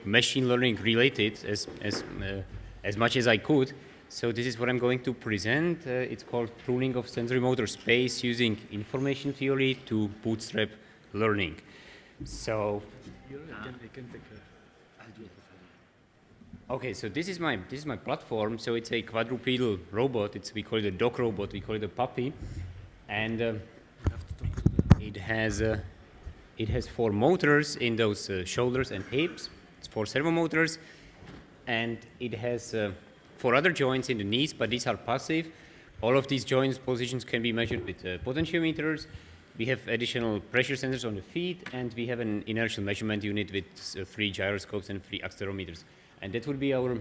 machine learning related as much as I could. So this is what I'm going to present. It's called Pruning of Sensorimotor Space using information theory to bootstrap learning. So, okay, so this is my platform. So it's a quadrupedal robot. We call it a dog robot. We call it a puppy, and it has 4 motors in those shoulders and hips. It's 4 servo motors, and it has 4 other joints in the knees, but these are passive. All of these joints positions can be measured with potentiometers. We have additional pressure sensors on the feet, and we have an inertial measurement unit with 3 gyroscopes and 3 accelerometers. And that would be our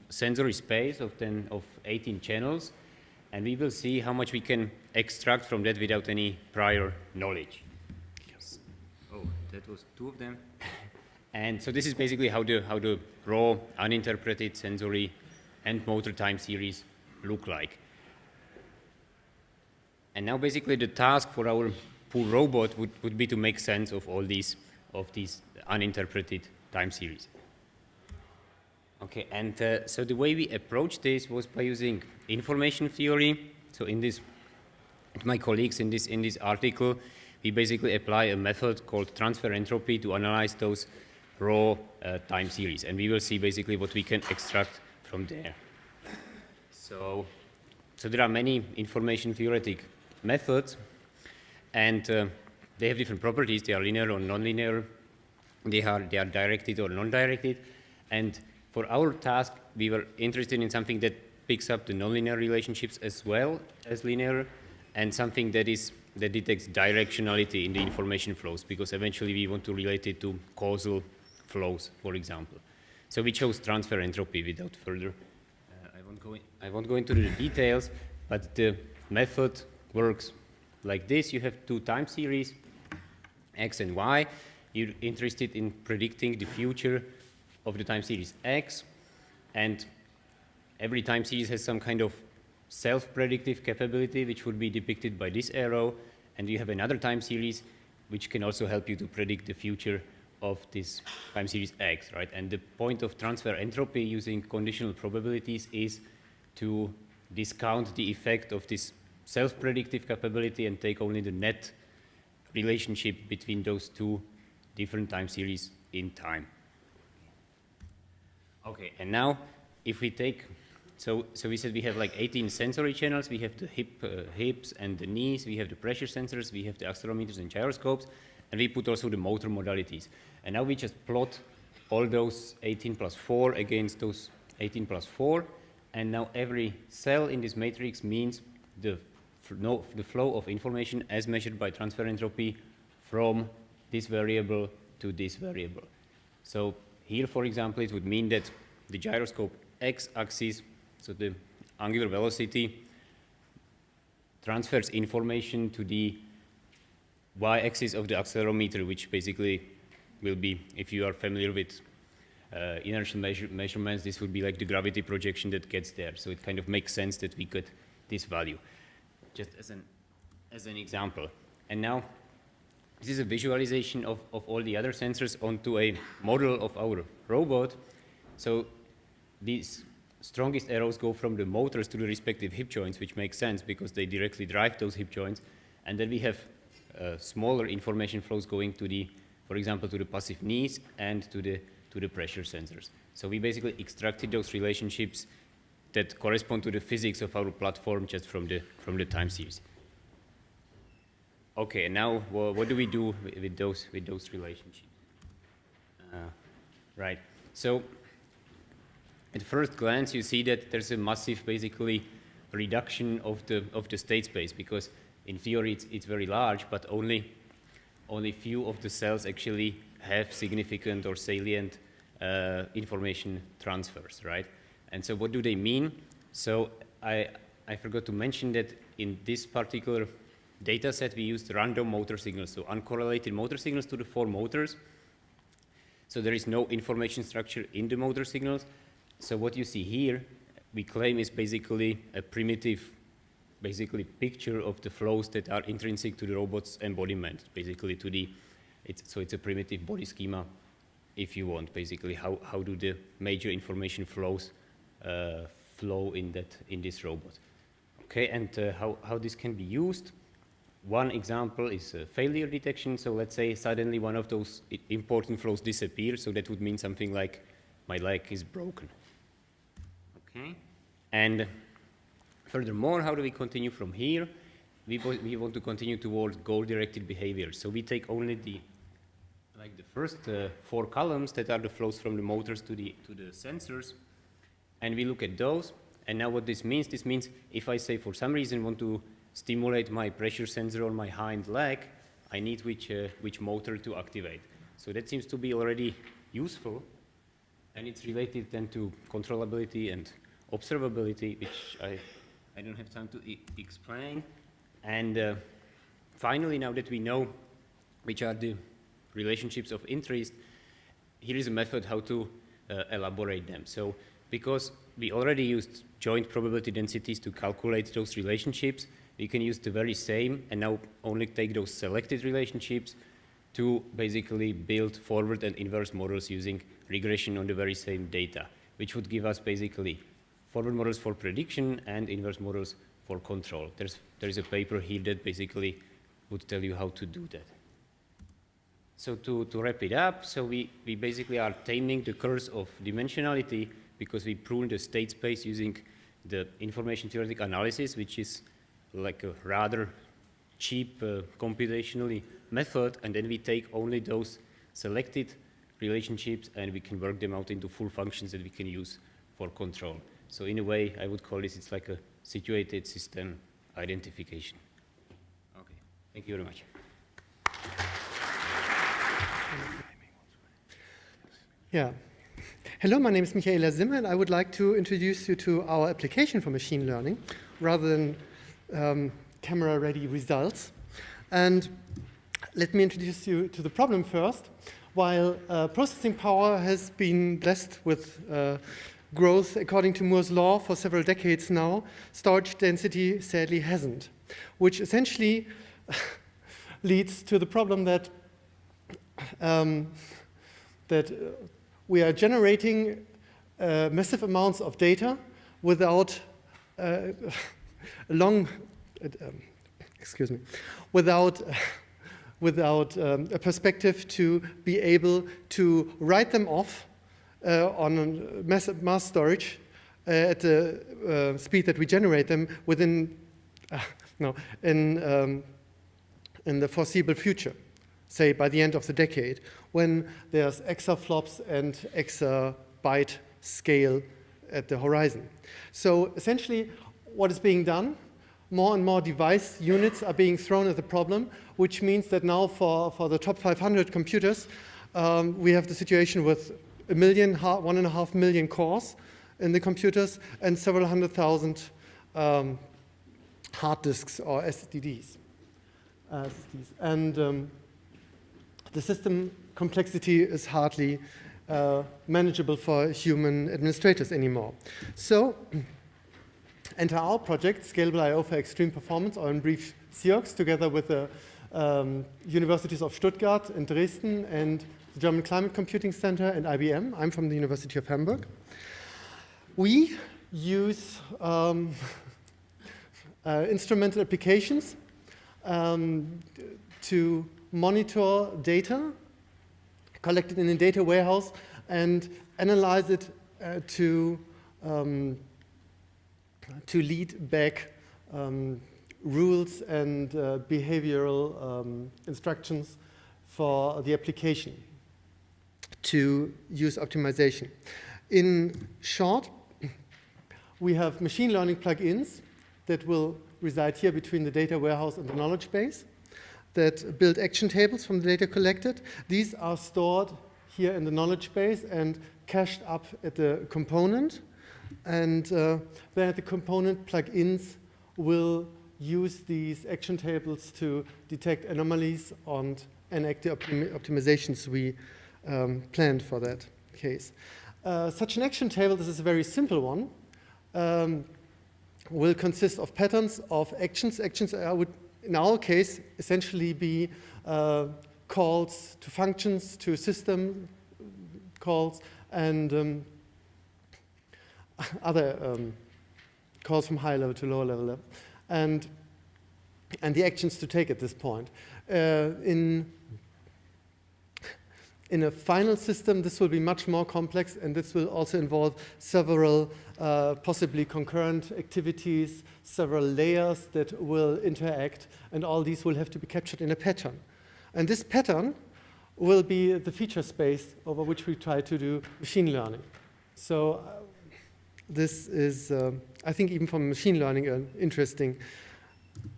sensory space of 18 channels. And we will see how much we can extract from that without any prior knowledge. Yes. Oh, that was 2 of them. And so this is basically how the raw, uninterpreted sensory and motor time series look like. And now basically the task for our poor robot would be to make sense of all these uninterpreted time series. Okay, and so the way we approached this was by using information theory. So my colleagues in this article, we basically apply a method called transfer entropy to analyze those raw time series. And we will see basically what we can extract from there. So there are many information theoretic methods, and they have different properties. They are linear or nonlinear. They are directed or non-directed. And for our task, we were interested in something that picks up the nonlinear relationships as well as linear, and something that detects directionality in the information flows, because eventually we want to relate it to causal flows, for example. So we chose transfer entropy without further. I won't go into the details, but the method works like this. You have 2 time series, X and Y. You're interested in predicting the future of the time series X, and every time series has some kind of self-predictive capability, which would be depicted by this arrow, and you have another time series which can also help you to predict the future of this time series X, right? And the point of transfer entropy using conditional probabilities is to discount the effect of this self-predictive capability and take only the net relationship between those 2 different time series in time. Okay, and now if we take, so we said we have like 18 sensory channels. We have the hips and the knees. We have the pressure sensors. We have the accelerometers and gyroscopes. And we put also the motor modalities. And now we just plot all those 18 plus 4 against those 18 plus 4. And now every cell in this matrix means the flow of information as measured by transfer entropy from this variable to this variable. So here, for example, it would mean that the gyroscope x-axis, so the angular velocity, transfers information to the y-axis of the accelerometer, which basically will be, if you are familiar with inertial measurements, this would be like the gravity projection that gets there. So it kind of makes sense that we get this value, just as an example. And now, this is a visualization of all the other sensors onto a model of our robot. So these strongest arrows go from the motors to the respective hip joints, which makes sense because they directly drive those hip joints. And then we have smaller information flows going to the, for example, to the passive knees and to the pressure sensors. So we basically extracted those relationships that correspond to the physics of our platform just from the time series. Okay, and now what do we do with those relationships? Right. So at first glance, you see that there's a massive, basically, reduction of the state space, because in theory it's very large, but only few of the cells actually have significant or salient information transfers, right? And so what do they mean? So I forgot to mention that in this particular data set we used random motor signals, so uncorrelated motor signals to the 4 motors. So there is no information structure in the motor signals. So what you see here, we claim is basically a primitive, picture of the flows that are intrinsic to the robot's embodiment, basically to the, it's a primitive body schema if you want, basically, how do the major information flows flow in this robot. Okay, and how this can be used. One example is failure detection. So let's say suddenly one of those important flows disappears. So that would mean something like my leg is broken. Okay, and furthermore, how do we continue from here? We want to continue towards goal-directed behavior. So we take only the first 4 columns that are the flows from the motors to the sensors, and we look at those. And now what this means if I say for some reason want to stimulate my pressure sensor on my hind leg, I need which motor to activate. So that seems to be already useful, and it's related then to controllability and observability, which I don't have time to explain. And finally, now that we know which are the relationships of interest, here is a method how to elaborate them. So because we already used joint probability densities to calculate those relationships, we can use the very same and now only take those selected relationships to basically build forward and inverse models using regression on the very same data, which would give us basically forward models for prediction and inverse models for control. There's a paper here that basically would tell you how to do that. So to wrap it up, so we basically are taming the curse of dimensionality because we prune the state space using the information theoretic analysis, which is like a rather cheap computationally method, and then we take only those selected relationships and we can work them out into full functions that we can use for control. So in a way, I would call this, it's like a situated system identification. Okay, thank you very much. Yeah. Hello, my name is Michaela Zimmer, and I would like to introduce you to our application for machine learning rather than camera-ready results. And let me introduce you to the problem first. While processing power has been blessed with growth according to Moore's law for several decades now, storage density sadly hasn't, which essentially leads to the problem that we are generating massive amounts of data without without a perspective to be able to write them off on mass storage at the speed that we generate them within in the foreseeable future, say by the end of the decade, when there's exaflops and exabyte scale at the horizon. So essentially, what is being done? More and more device units are being thrown at the problem, which means that now for the top 500 computers, we have the situation with 1.5 million cores in the computers and several 100,000 hard disks or SSDs. And the system complexity is hardly manageable for human administrators anymore. So enter our project, Scalable I/O for Extreme Performance, or in brief SIOX, together with the universities of Stuttgart and Dresden and the German Climate Computing Center and IBM. I'm from the University of Hamburg. We use instrumental applications to monitor data collected in a data warehouse and analyze it to lead back rules and behavioral instructions for the application to use optimization. In short, we have machine learning plugins that will reside here between the data warehouse and the knowledge base that build action tables from the data collected. These are stored here in the knowledge base and cached up at the component. And then at the component, plugins will use these action tables to detect anomalies and enact the optimizations we planned for that case. Such an action table, this is a very simple one, will consist of patterns of actions. Actions would, in our case, essentially be calls to functions, to system, calls and other calls from higher level to lower level, and the actions to take at this point. In a final system, this will be much more complex, and this will also involve several possibly concurrent activities, several layers that will interact, and all these will have to be captured in a pattern. And this pattern will be the feature space over which we try to do machine learning. So this is, I think, even from machine learning, an interesting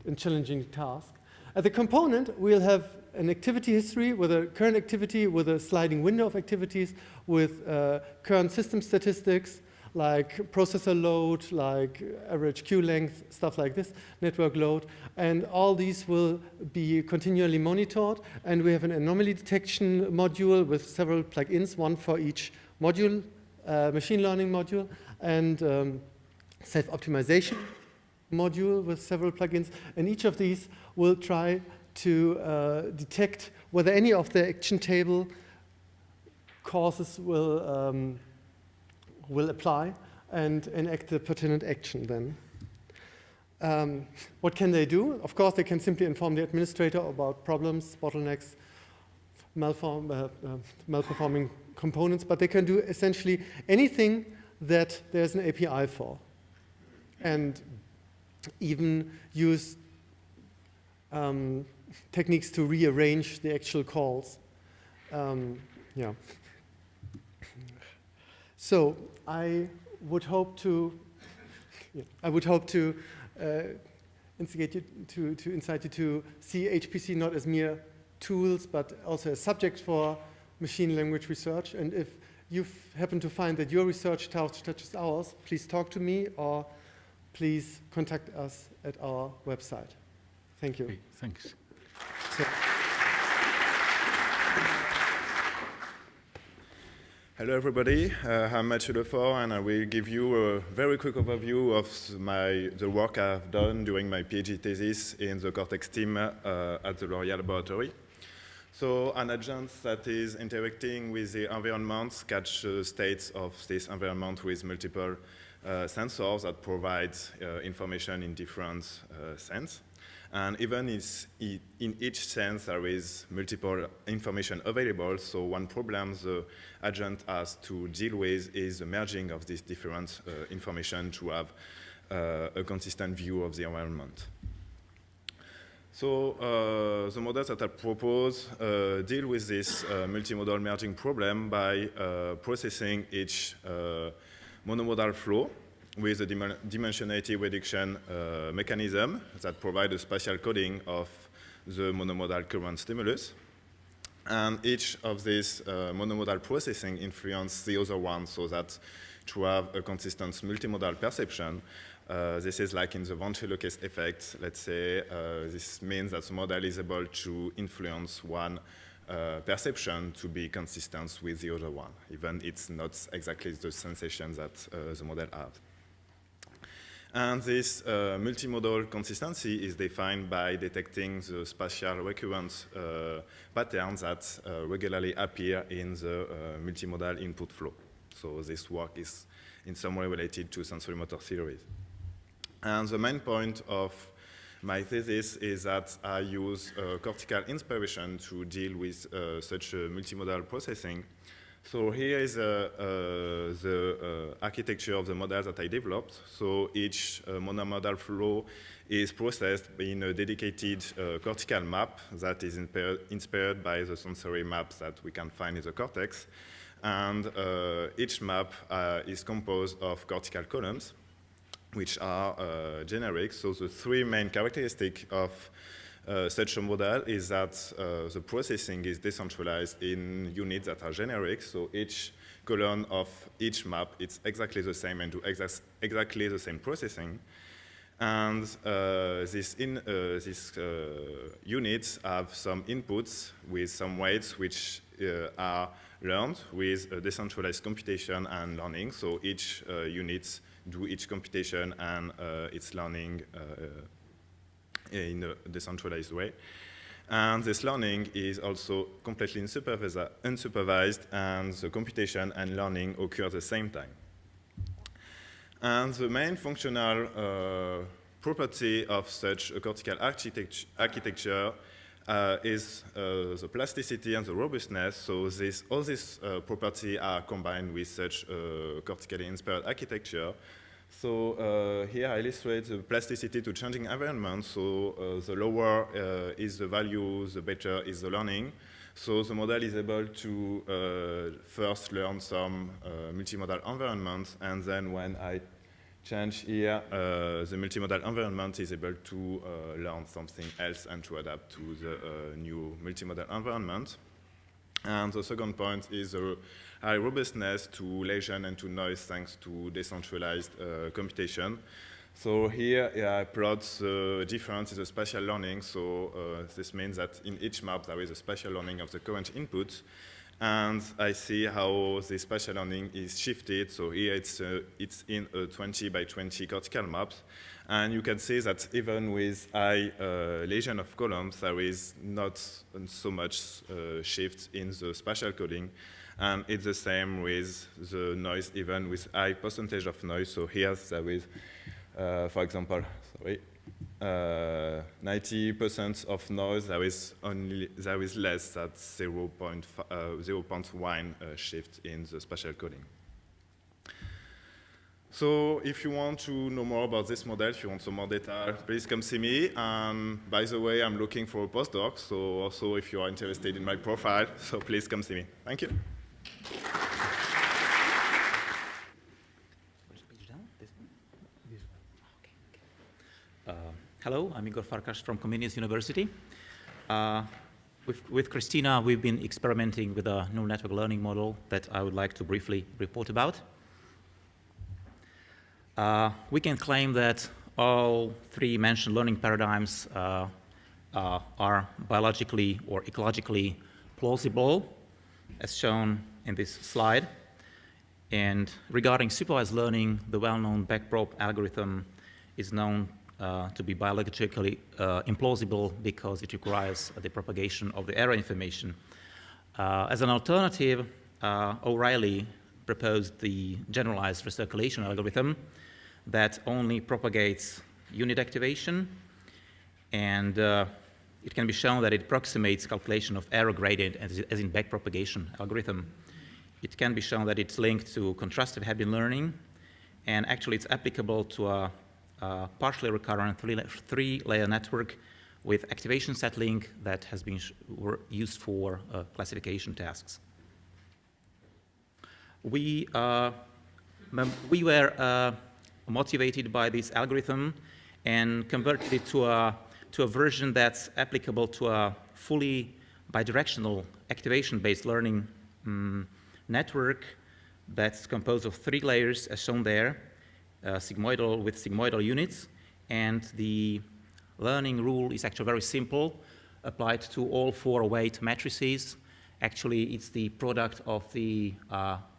and challenging task. At the component, we'll have an activity history with a current activity, with a sliding window of activities, with current system statistics, like processor load, like average queue length, stuff like this, network load. And all these will be continually monitored. And we have an anomaly detection module with several plugins, one for each module, machine learning module, and self-optimization module with several plugins. And each of these will try to detect whether any of the action table causes will apply and enact the pertinent action then. What can they do? Of course, they can simply inform the administrator about problems, bottlenecks, malperforming components, but they can do essentially anything that there's an API for, and even use techniques to rearrange the actual calls. Yeah. So I would hope to incite you to see HPC not as mere tools, but also a subject for machine language research. And if you happen to find that your research touches ours, please talk to me or please contact us at our website. Thank you. Okay, thanks. So. Hello, everybody. I'm Mathieu Lefort, and I will give you a very quick overview of the work I've done during my PhD thesis in the Cortex team at the L'Oréal laboratory. So an agent that is interacting with the environment catch states of this environment with multiple sensors that provide information in different sense. And even in each sense, there is multiple information available. So one problem the agent has to deal with is the merging of these different information to have a consistent view of the environment. So the models that I propose deal with this multimodal merging problem by processing each monomodal flow with a dimensionality reduction mechanism that provides a spatial coding of the monomodal current stimulus. And each of these monomodal processing influence the other one so that to have a consistent multimodal perception, this is like in the ventriloquist effect, let's say, this means that the model is able to influence one perception to be consistent with the other one, even it's not exactly the sensation that the model has. And this multimodal consistency is defined by detecting the spatial recurrent patterns that regularly appear in the multimodal input flow. So this work is in some way related to sensorimotor theories. And the main point of my thesis is that I use cortical inspiration to deal with such multimodal processing. So here is the architecture of the model that I developed. So each monomodal flow is processed in a dedicated cortical map that is inspired by the sensory maps that we can find in the cortex. And each map is composed of cortical columns, which are generic. So the three main characteristics of such a model is that the processing is decentralized in units that are generic. So each column of each map, it's exactly the same and do exactly the same processing. And these units have some inputs with some weights which are learned with a decentralized computation and learning. So each unit do each computation and its learning in a decentralized way. And this learning is also completely unsupervised, and the computation and learning occur at the same time. And the main functional property of such a cortical architecture is the plasticity and the robustness. So all these properties are combined with such a cortically inspired architecture. So here I illustrate the plasticity to changing environments. So the lower is the value, the better is the learning. So the model is able to first learn some multimodal environments, and then when I change here, the multimodal environment is able to learn something else and to adapt to the new multimodal environment. And the second point is the high robustness to lesion and to noise thanks to decentralized computation. So here I plot the difference in the spatial learning. So this means that in each map there is a spatial learning of the current input. And I see how the spatial learning is shifted. So here it's in a 20 by 20 cortical map. And you can see that even with high lesion of columns, there is not so much shift in the spatial coding. And it's the same with the noise, even with high percentage of noise. So here there is, for example, 90% of noise, there is less than 0.1 shift in the spatial coding. So if you want to know more about this model, if you want some more data, please come see me. By the way, I'm looking for a postdoc, so also if you are interested in my profile, so please come see me. Thank you. Hello, I'm Igor Farkas from Comenius University. With Kristina, we've been experimenting with a neural network learning model that I would like to briefly report about. We can claim that all three mentioned learning paradigms are biologically or ecologically plausible, as shown in this slide. And regarding supervised learning, the well-known backprop algorithm is known to be biologically implausible because it requires the propagation of the error information. As an alternative, O'Reilly proposed the generalized recirculation algorithm that only propagates unit activation, and it can be shown that it approximates calculation of error gradient as in backpropagation algorithm. It can be shown that it's linked to contrastive Hebbian learning, and actually it's applicable to a partially recurrent three-layer network with activation set link that has been used for classification tasks. We were motivated by this algorithm and converted it to a version that's applicable to a fully bidirectional activation-based learning network that's composed of 3 layers, as shown there, sigmoidal with sigmoidal units, and the learning rule is actually very simple, applied to all 4 weight matrices. Actually, it's the product of the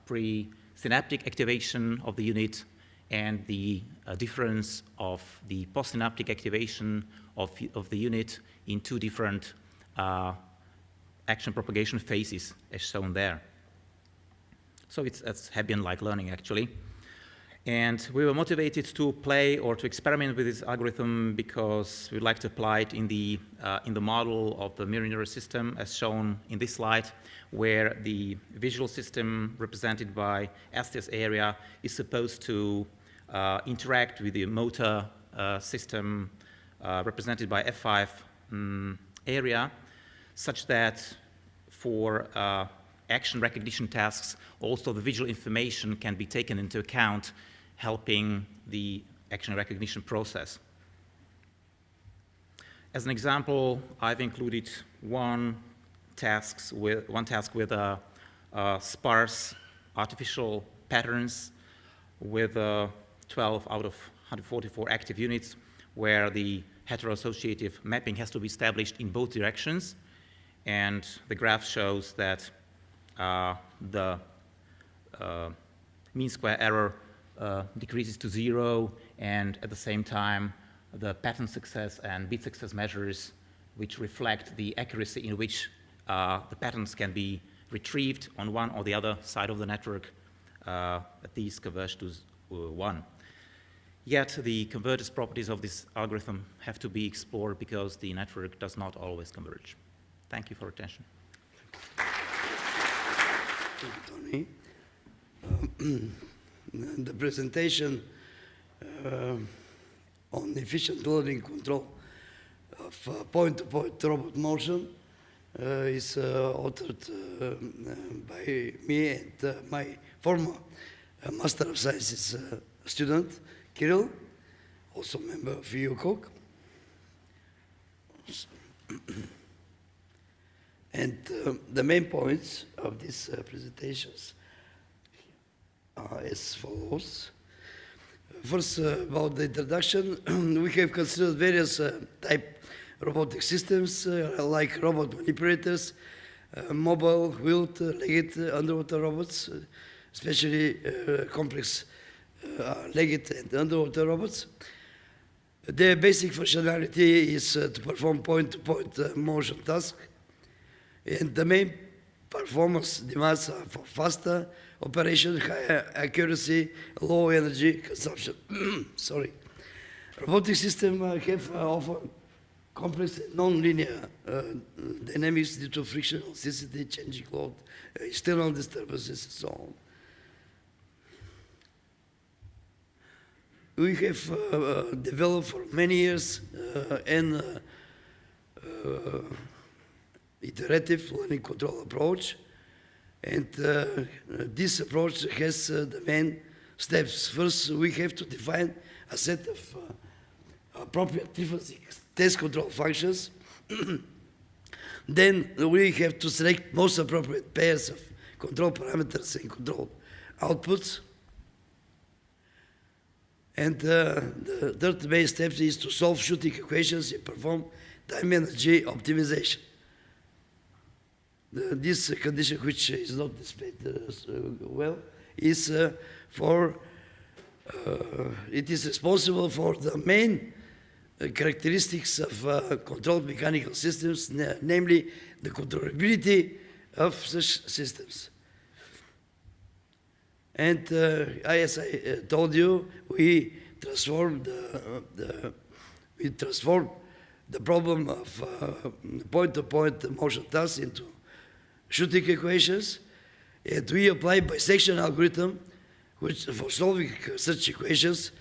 pre-synaptic activation of the unit and the difference of the postsynaptic activation of the unit in 2 different action propagation phases, as shown there. So it's Hebbian-like learning, actually. And we were motivated to play or to experiment with this algorithm because we'd like to apply it in the model of the mirror neural system, as shown in this slide, where the visual system represented by STS area is supposed to interact with the motor system represented by F5 area, such that for action recognition tasks, also the visual information can be taken into account, helping the action recognition process. As an example, I've included one task with sparse artificial patterns with 12 out of 144 active units, where the heteroassociative mapping has to be established in both directions. And the graph shows that the mean square error decreases to 0, and at the same time, the pattern success and bit success measures which reflect the accuracy in which the patterns can be retrieved on one or the other side of the network, that these converge to 1. Yet the convergence properties of this algorithm have to be explored because the network does not always converge. Thank you for your attention. Thank you, Tony. The presentation on efficient learning control of point-to-point robot motion is authored by me and my former Master of Sciences student, Kirill, also member of EUCog. And the main points of these presentations are as follows. First, about the introduction, we have considered various type robotic systems like robot manipulators, mobile, wheeled, legged underwater robots, especially complex legged and underwater robots. Their basic functionality is to perform point-to-point motion tasks, and the main performance demands are for faster operation, higher accuracy, low energy consumption. Sorry. Robotic systems have often complex non-linear dynamics due to friction, elasticity, changing load, external disturbances, and so on. We have developed for many years an iterative learning control approach, and this approach has the main steps. First, we have to define a set of appropriate frequency test control functions. Then we have to select most appropriate pairs of control parameters and control outputs. And the third main step is to solve shooting equations and perform time energy optimization. This condition, which is not displayed well, is it is responsible for the main characteristics of controlled mechanical systems, namely the controllability of such systems. And as I told you, we transformed the problem of point-to-point motion tasks into shooting equations, and we apply bisection algorithm for solving such equations,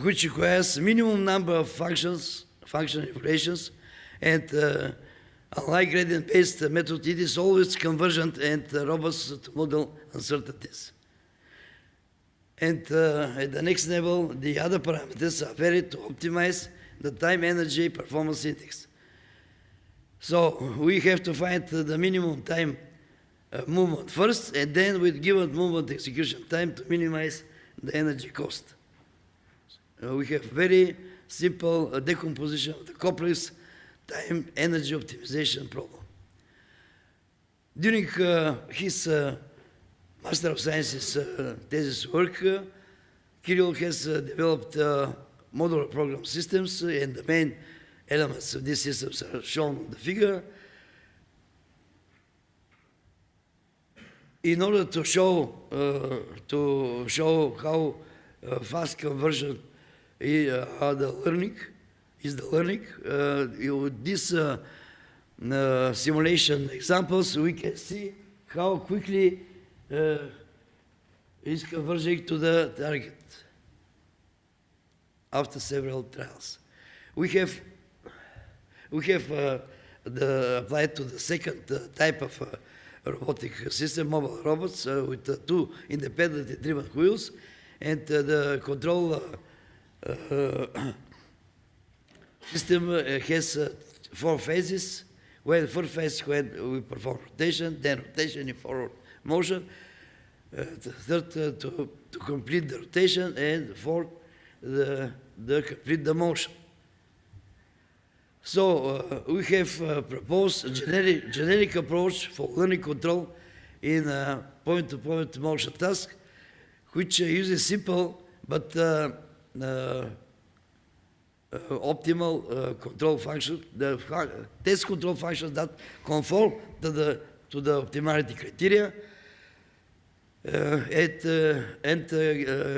which requires minimum number of function operations, and unlike gradient-based method, it is always convergent and robust to model uncertainties. And at the next level, the other parameters are varied to optimize the time energy performance index. So we have to find the minimum time movement first, and then with given movement execution time to minimize the energy cost. We have very simple decomposition of the complex time energy optimization problem. During his Master of Sciences thesis work, Kirill has developed modular program systems, and the main elements of these systems are shown on the figure. In order to show how fast conversion is the learning, with these simulation examples, we can see how quickly is converging to the target after several trials. We have applied to the second type of robotic system, mobile robots with two independently driven wheels, and the control system has 4 phases. First phase when we perform rotation, then rotation in forward motion, third to complete the rotation, and fourth the complete the motion. So we have proposed a generic approach for learning control in point-to-point motion task, which uses simple but optimal control function, the test control functions that conform to the optimality criteria.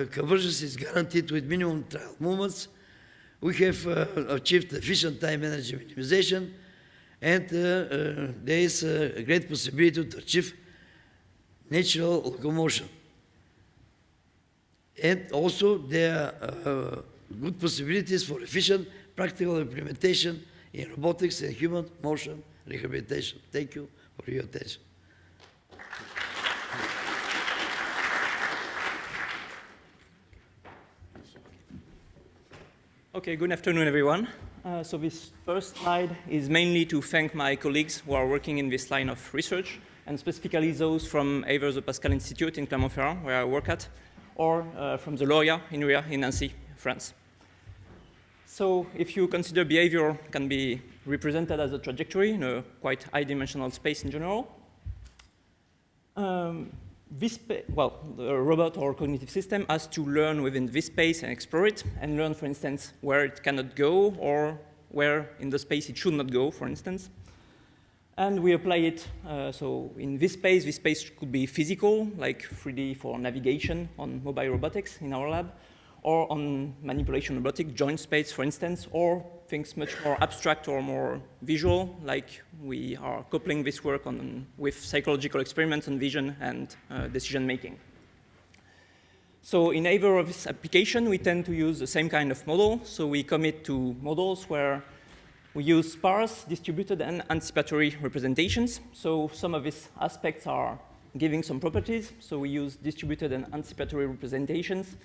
Convergence is guaranteed with minimum trial movements. We have achieved efficient time energy minimization, and there is a great possibility to achieve natural locomotion. And also there are good possibilities for efficient practical implementation in robotics and human motion rehabilitation. Thank you for your attention. Okay, good afternoon, everyone. So this first slide is mainly to thank my colleagues who are working in this line of research, and specifically those from either the Pascal Institute in Clermont-Ferrand, where I work at, or from the LORIA in Nancy, France. So if you consider behavior can be represented as a trajectory in a quite high-dimensional space in general, the robot or cognitive system has to learn within this space and explore it, and learn, for instance, where it cannot go or where in the space it should not go, for instance. And we apply it, so in this space could be physical, like 3D for navigation on mobile robotics in our lab, or on manipulation robotic, joint space, for instance, or things much more abstract or more visual, like we are coupling this work with psychological experiments on vision and decision making. So in either of this application, we tend to use the same kind of model. So we commit to models where we use sparse, distributed, and anticipatory representations. So some of these aspects are giving some properties. So we use distributed and anticipatory representations.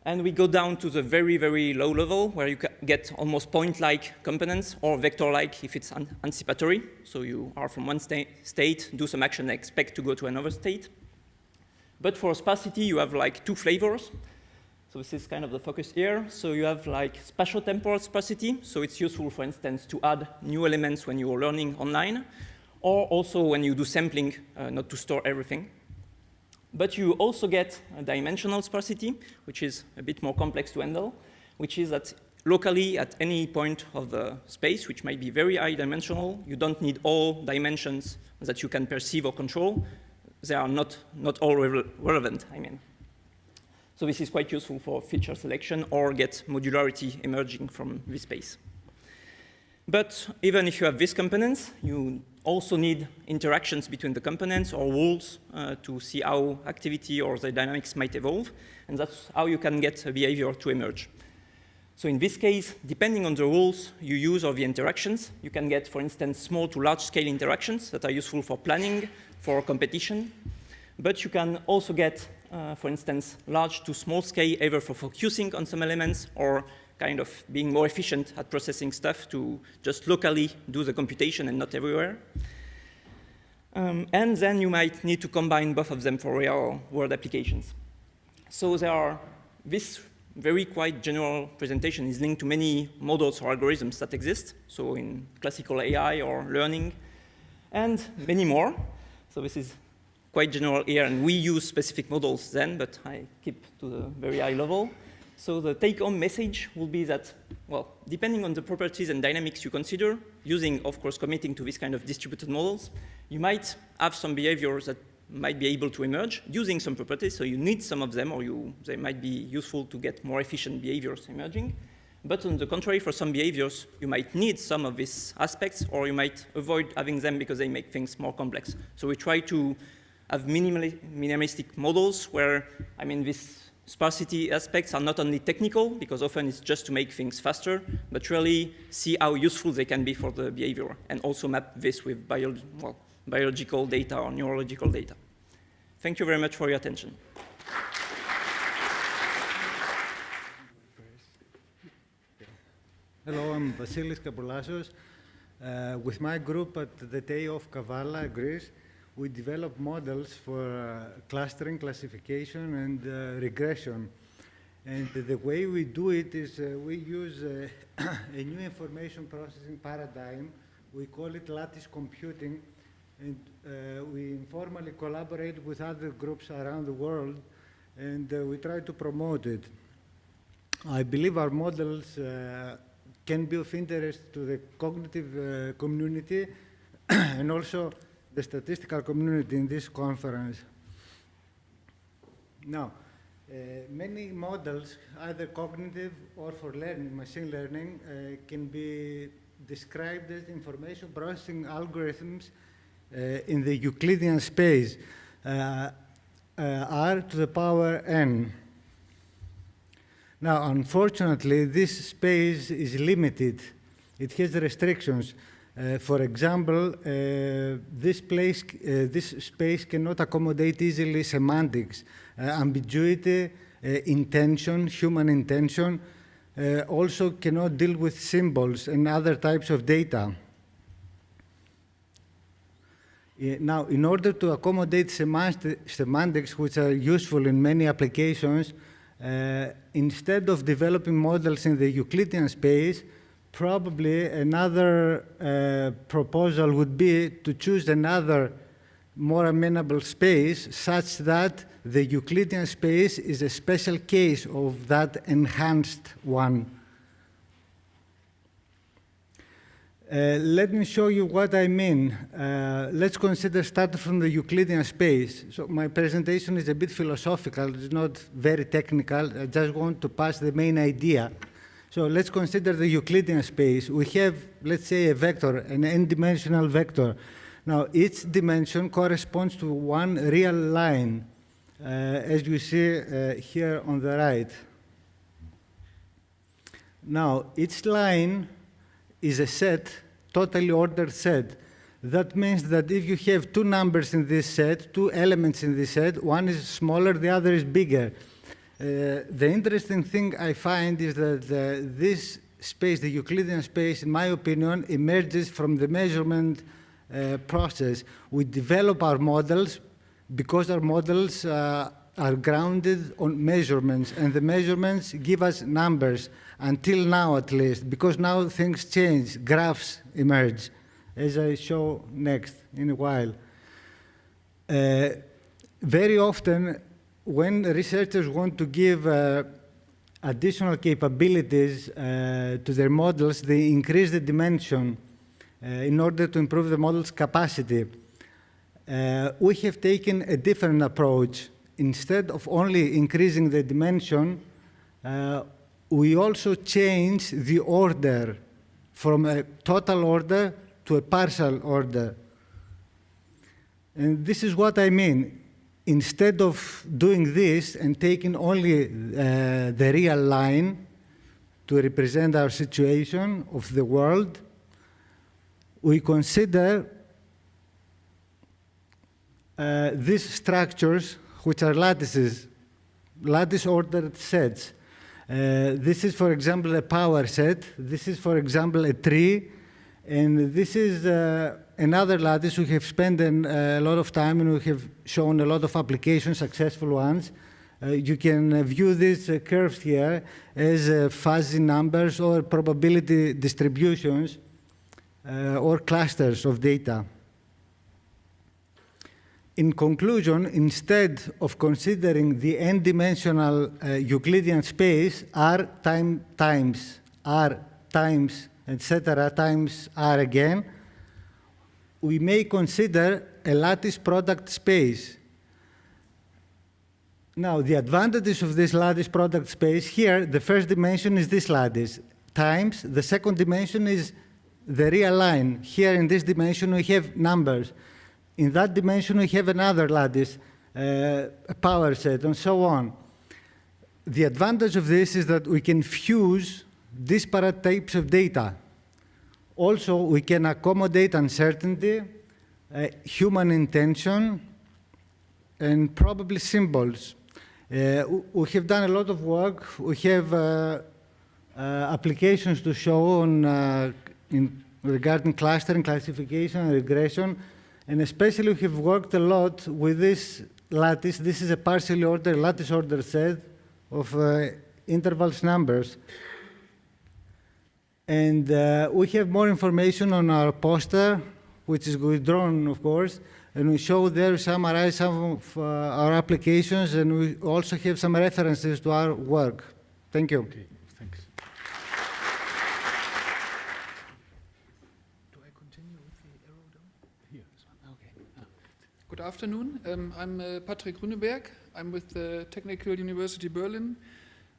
And we go down to the very, very low level where you get almost point-like components or vector-like if it's anticipatory. So you are from one state, do some action, and expect to go to another state. But for sparsity, you have like two flavors. So this is kind of the focus here. So you have like spatio-temporal sparsity. So it's useful, for instance, to add new elements when you are learning online, or also when you do sampling, not to store everything. But you also get a dimensional sparsity, which is a bit more complex to handle, which is that locally at any point of the space, which might be very high dimensional, you don't need all dimensions that you can perceive or control. They are not all relevant, I mean. So this is quite useful for feature selection or get modularity emerging from this space. But even if you have these components, you also need interactions between the components or rules to see how activity or the dynamics might evolve, and that's how you can get a behavior to emerge. So in this case, depending on the rules you use or the interactions, you can get, for instance, small to large scale interactions that are useful for planning, for competition, but you can also get, for instance, large to small scale either for focusing on some elements or kind of being more efficient at processing stuff to just locally do the computation and not everywhere. And then you might need to combine both of them for real-world applications. So this very quite general presentation is linked to many models or algorithms that exist, so in classical AI or learning, and many more. So this is quite general here, and we use specific models then, but I keep to the very high level. So the take-home message will be that, well, depending on the properties and dynamics you consider, using, of course, committing to this kind of distributed models, you might have some behaviors that might be able to emerge using some properties, so you need some of them, or they might be useful to get more efficient behaviors emerging. But on the contrary, for some behaviors, you might need some of these aspects, or you might avoid having them because they make things more complex. So we try to have minimalistic models where, I mean, these sparsity aspects are not only technical, because often it's just to make things faster, but really see how useful they can be for the behavior, and also map this with biological data or neurological data. Thank you very much for your attention. Hello, I'm Vasilis Kapoulassos. With my group at the TEI of Kavala, Greece, we develop models for clustering, classification, and regression. And the way we do it is we use a new information processing paradigm. We call it lattice computing. And we informally collaborate with other groups around the world, and we try to promote it. I believe our models can be of interest to the cognitive community and also the statistical community in this conference. Now, many models, either cognitive or for learning, machine learning, can be described as information processing algorithms in the Euclidean space, R to the power n. Now, unfortunately, this space is limited. It has restrictions. For example, this space cannot accommodate easily semantics, ambiguity, intention, human intention, also cannot deal with symbols and other types of data. Now, in order to accommodate semantics, which are useful in many applications, instead of developing models in the Euclidean space, probably another proposal would be to choose another more amenable space such that the Euclidean space is a special case of that enhanced one. Let me show you what I mean. Let's consider starting from the Euclidean space. So my presentation is a bit philosophical, it's not very technical. I just want to pass the main idea. So let's consider the Euclidean space. We have, let's say, a vector, an n-dimensional vector. Now, each dimension corresponds to one real line, as you see here on the right. Now, each line is a set, totally ordered set. That means that if you have two numbers in this set, two elements in this set, one is smaller, the other is bigger. The interesting thing I find is that this space, the Euclidean space, in my opinion, emerges from the measurement process. We develop our models because our models are grounded on measurements, and the measurements give us numbers, until now at least, because now things change, graphs emerge, as I show next in a while. Very often, when researchers want to give additional capabilities to their models, they increase the dimension in order to improve the model's capacity. We have taken a different approach. Instead of only increasing the dimension, we also change the order from a total order to a partial order. And this is what I mean. Instead of doing this and taking only the real line to represent our situation of the world, we consider these structures, which are lattices, lattice-ordered sets. This is, for example, a power set. This is, for example, a tree. And this is another lattice. We have spent a lot of time and we have shown a lot of applications, successful ones. You can view these curves here as fuzzy numbers or probability distributions or clusters of data. In conclusion, instead of considering the n-dimensional Euclidean space, R times, etc., times R again, we may consider a lattice product space. Now, the advantages of this lattice product space here, the first dimension is this lattice, times the second dimension is the real line. Here in this dimension, we have numbers. In that dimension, we have another lattice, a power set, and so on. The advantage of this is that we can fuse disparate types of data. Also, we can accommodate uncertainty, human intention, and probably symbols. We have done a lot of work. We have applications to show on, regarding clustering, classification, and regression. And especially, we have worked a lot with this lattice. This is a partially ordered, lattice ordered set of intervals numbers. And we have more information on our poster, which is withdrawn, of course. And we show there, summarize some of our applications, and we also have some references to our work. Thank you. Okay, thanks. Good afternoon. I'm Patrick Grüneberg. I'm with the Technical University Berlin,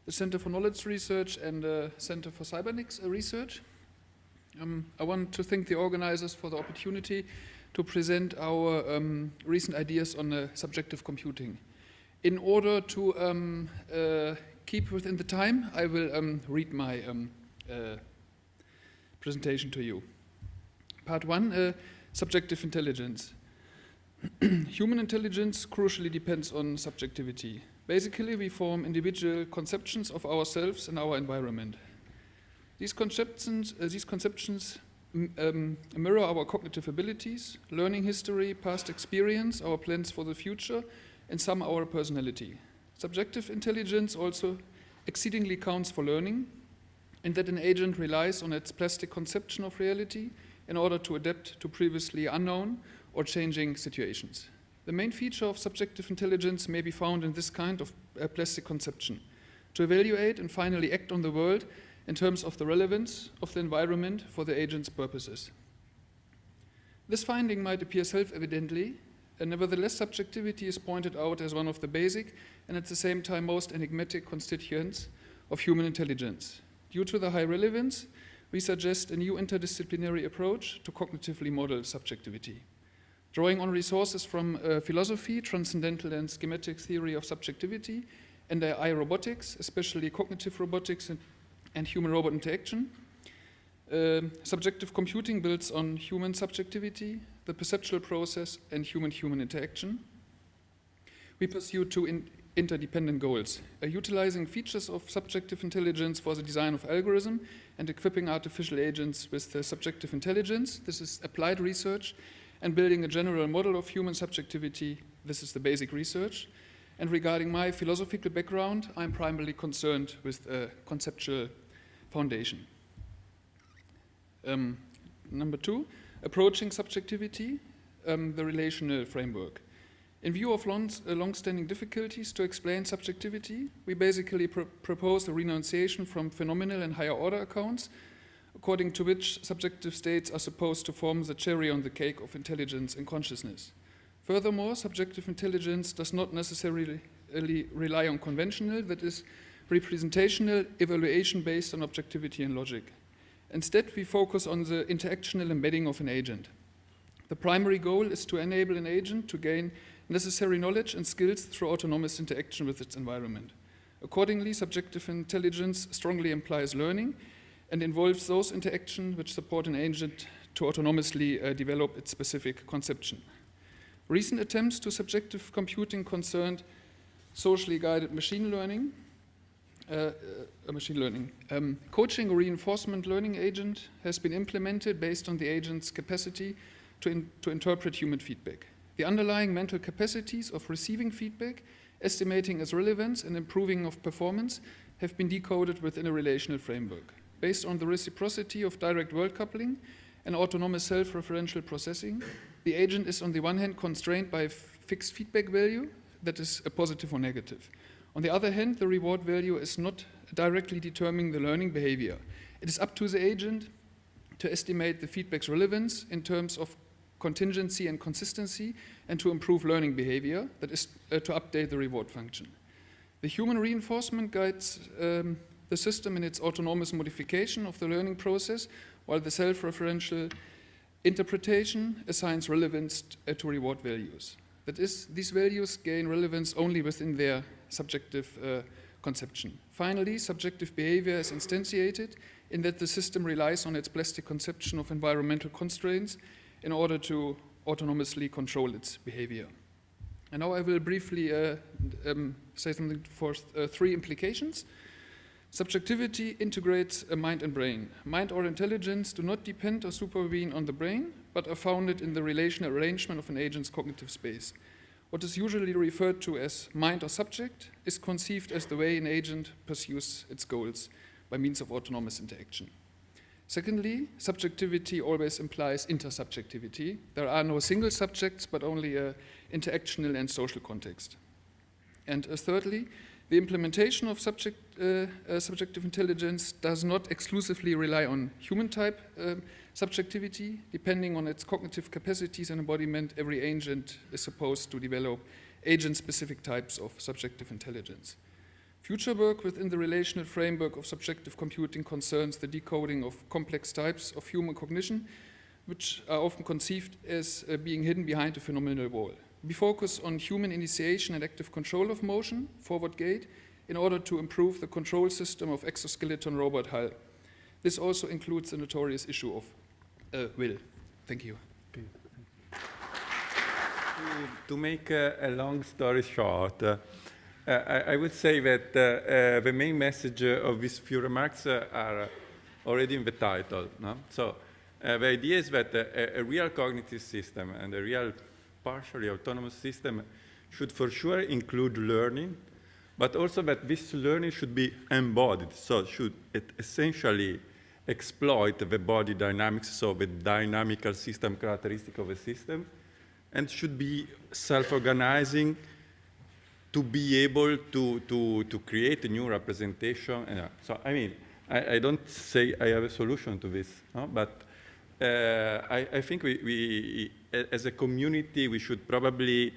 the Center for Knowledge Research and the Center for Cybernetics Research. I want to thank the organizers for the opportunity to present our recent ideas on subjective computing. In order to keep within the time, I will read my presentation to you. Part 1, subjective intelligence. Human intelligence crucially depends on subjectivity. Basically, we form individual conceptions of ourselves and our environment. These conceptions mirror our cognitive abilities, learning history, past experience, our plans for the future, and some our personality. Subjective intelligence also exceedingly counts for learning, in that an agent relies on its plastic conception of reality in order to adapt to previously unknown or changing situations. The main feature of subjective intelligence may be found in this kind of plastic conception, to evaluate and finally act on the world in terms of the relevance of the environment for the agent's purposes. This finding might appear self-evidently, and nevertheless subjectivity is pointed out as one of the basic and at the same time most enigmatic constituents of human intelligence. Due to the high relevance, we suggest a new interdisciplinary approach to cognitively model subjectivity. Drawing on resources from philosophy, transcendental and schematic theory of subjectivity, and AI robotics, especially cognitive robotics and human-robot interaction, subjective computing builds on human subjectivity, the perceptual process, and human-human interaction. We pursue two interdependent goals, utilizing features of subjective intelligence for the design of algorithm and equipping artificial agents with the subjective intelligence. This is applied research, and building a general model of human subjectivity. This is the basic research. And regarding my philosophical background, I'm primarily concerned with a conceptual foundation. Number 2, approaching subjectivity, the relational framework. In view of long-standing difficulties to explain subjectivity, we basically propose a renunciation from phenomenal and higher order accounts, according to which subjective states are supposed to form the cherry on the cake of intelligence and consciousness. Furthermore, subjective intelligence does not necessarily rely on conventional, that is, representational evaluation based on objectivity and logic. Instead, we focus on the interactional embedding of an agent. The primary goal is to enable an agent to gain necessary knowledge and skills through autonomous interaction with its environment. Accordingly, subjective intelligence strongly implies learning and involves those interactions which support an agent to autonomously develop its specific conception. Recent attempts to subjective computing concerned socially guided machine learning. Coaching or reinforcement learning agent has been implemented based on the agent's capacity to interpret human feedback. The underlying mental capacities of receiving feedback, estimating its relevance and improving of performance have been decoded within a relational framework. Based on the reciprocity of direct world coupling and autonomous self-referential processing, the agent is on the one hand constrained by a fixed feedback value, that is a positive or negative. On the other hand, the reward value is not directly determining the learning behavior. It is up to the agent to estimate the feedback's relevance in terms of contingency and consistency and to improve learning behavior, that is to update the reward function. The human reinforcement guides the system in its autonomous modification of the learning process, while the self-referential interpretation assigns relevance to reward values. That is, these values gain relevance only within their subjective conception. Finally, subjective behavior is instantiated in that the system relies on its plastic conception of environmental constraints in order to autonomously control its behavior. And now I will briefly say something for 3 implications. Subjectivity integrates a mind and brain. Mind or intelligence do not depend or supervene on the brain, but are founded in the relational arrangement of an agent's cognitive space. What is usually referred to as mind or subject is conceived as the way an agent pursues its goals by means of autonomous interaction. Secondly, subjectivity always implies intersubjectivity. There are no single subjects, but only an interactional and social context. And thirdly, The implementation of subjective intelligence does not exclusively rely on human-type subjectivity. Depending on its cognitive capacities and embodiment, every agent is supposed to develop agent-specific types of subjective intelligence. Future work within the relational framework of subjective computing concerns the decoding of complex types of human cognition, which are often conceived as being hidden behind a phenomenal wall. We focus on human initiation and active control of motion, forward gait, in order to improve the control system of exoskeleton robot hull. This also includes the notorious issue of will. Thank you. To make a long story short, I would say that the main message of these few remarks are already in the title. No? So the idea is that a real cognitive system and a real partially autonomous system should for sure include learning, but also that this learning should be embodied, so should it essentially exploit the body dynamics, so the dynamical system characteristic of a system, and should be self-organizing to be able to create a new representation. So, I mean, I don't say I have a solution to this, no? But I think we, as a community, we should probably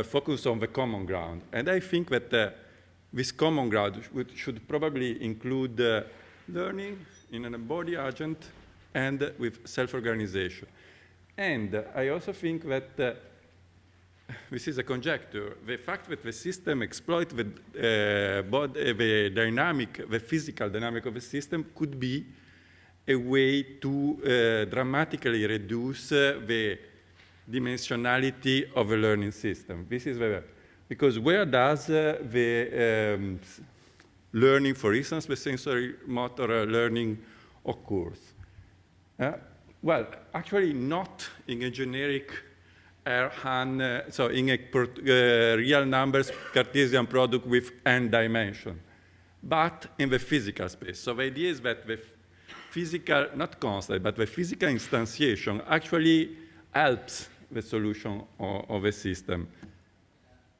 focus on the common ground. And I think that this common ground should probably include learning in an embodied agent and with self-organization. And I also think that this is a conjecture. The fact that the system exploits the physical dynamic of the system could be a way to dramatically reduce the dimensionality of a learning system. This is because where does the learning, for instance, the sensorimotor learning occurs? Well, actually not in a generic so in a real numbers Cartesian product with n dimension, but in the physical space. So the idea is that the physical, not constant, but the physical instantiation actually helps the solution of a system.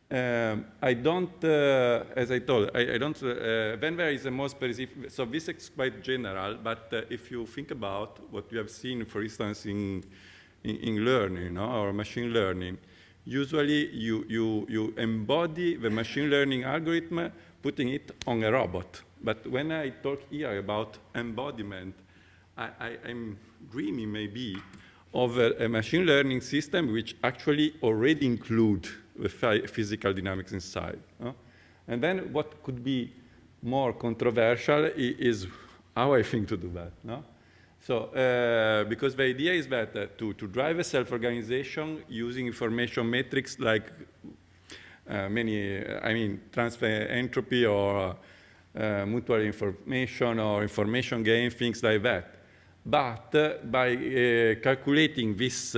I don't, as I told, I don't, when there is a more specific, so this is quite general, but if you think about what you have seen, for instance, in learning, no, or machine learning, usually you embody the machine learning algorithm, putting it on a robot. But when I talk here about embodiment, I'm dreaming maybe of a machine learning system which actually already include the physical dynamics inside. No? And then what could be more controversial is how I think to do that. No? So, because the idea is that to drive a self-organization using information metrics like transfer entropy or mutual information or information gain, things like that. But by calculating this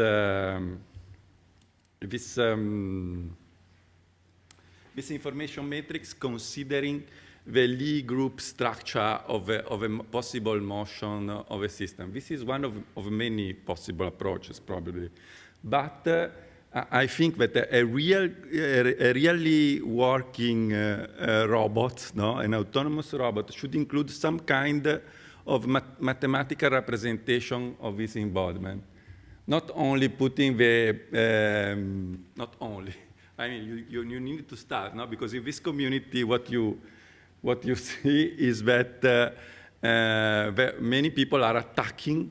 information matrix, considering the Lie group structure of a possible motion of a system. This is one of many possible approaches, probably. But I think that a really working robot, no, an autonomous robot, should include some kind of mathematical representation of this embodiment. Not only putting the, not only, I mean, you need to start, no? Because in this community, what you see is that many people are attacking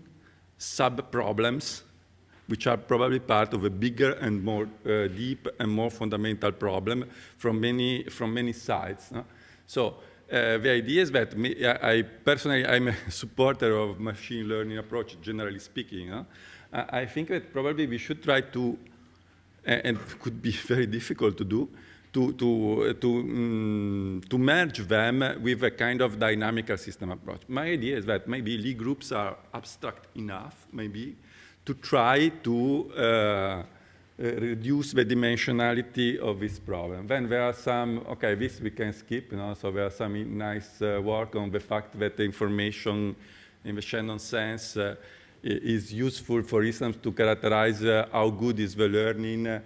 sub-problems, which are probably part of a bigger and more deep and more fundamental problem from many sides. No? So the idea is that I personally, I'm a supporter of machine learning approach, generally speaking. No? I think that probably we should try to, and it could be very difficult to do, to merge them with a kind of dynamical system approach. My idea is that maybe Lie groups are abstract enough, maybe, to try to reduce the dimensionality of this problem. Then there are some, okay, this we can skip, you know, so there are some nice work on the fact that the information in the Shannon sense is useful, for instance, to characterize how good is the learning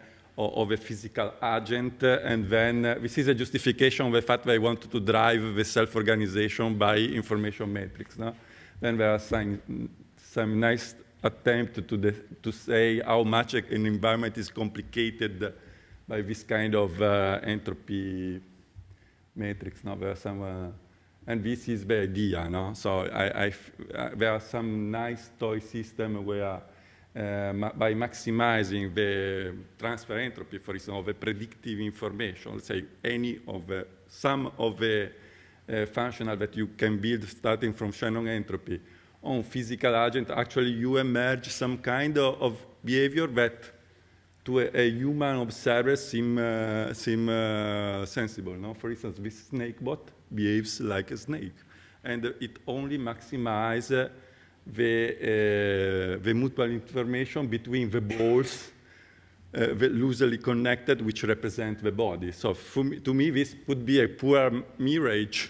of a physical agent, and then this is a justification of the fact that I wanted to drive the self-organization by information matrix. No? Then there are some nice attempt to say how much an environment is complicated by this kind of entropy matrix. No? There are some, and this is the idea. No? So there are some nice toy system where by maximizing the transfer entropy, for example, of the predictive information, let's say some of the functional that you can build starting from Shannon entropy on physical agent, actually you emerge some kind of behavior that to a human observer seem sensible. No? For instance, this snake bot behaves like a snake, and it only maximizes the mutual information between the balls loosely connected, which represent the body. So to me, this would be a poor mirage,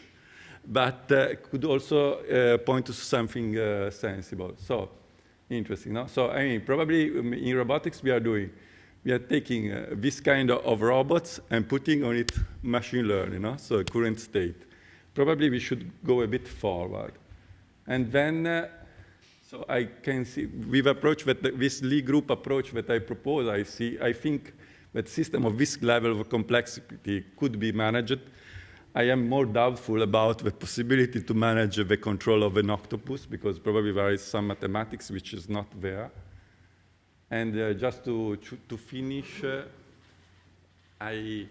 but could also point to something sensible. So interesting, no? So I mean, probably in robotics we are taking this kind of robots and putting on it machine learning, no? So current state. Probably we should go a bit forward. And then, so I can see, with approach that this Lie group approach that I propose, I think that system of this level of complexity could be managed. I am more doubtful about the possibility to manage the control of an octopus, because probably there is some mathematics which is not there. And just to finish, I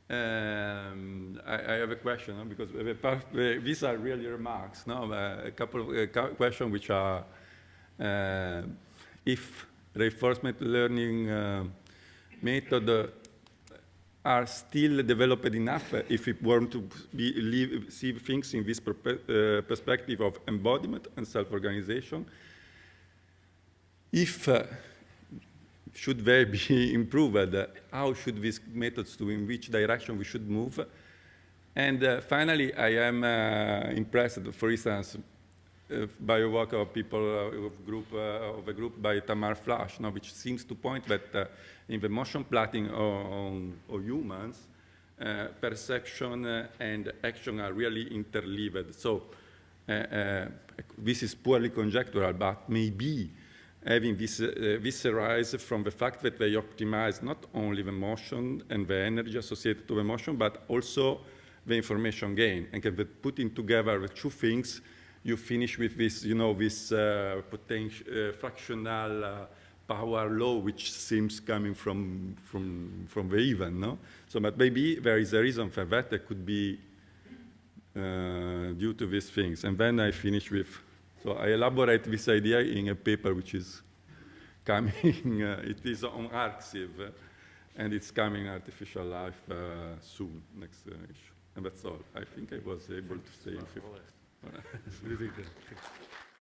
have a question, no? Because these are really remarks. No? A couple of questions which are, if reinforcement learning method are still developed enough, if we want to see things in this perspective of embodiment and self-organization, if should they be improved? How should these methods in which direction we should move? And finally, I am impressed, for instance, by a work of people of a group by Tamar Flash, no, which seems to point that in the motion plotting of humans, perception and action are really interleaved. So this is poorly conjectural, but maybe having this arise from the fact that they optimize not only the motion and the energy associated to the motion, but also the information gain. And if putting together the two things, you finish with this, you know, this potential fractional power law, which seems coming from the even, no? So, but maybe there is a reason for that. That could be due to these things. And then I finish with. So I elaborate this idea in a paper which is coming, it is on Arxiv, and it's coming in Artificial Life soon, next issue. And that's all. I think I was able to say in 50.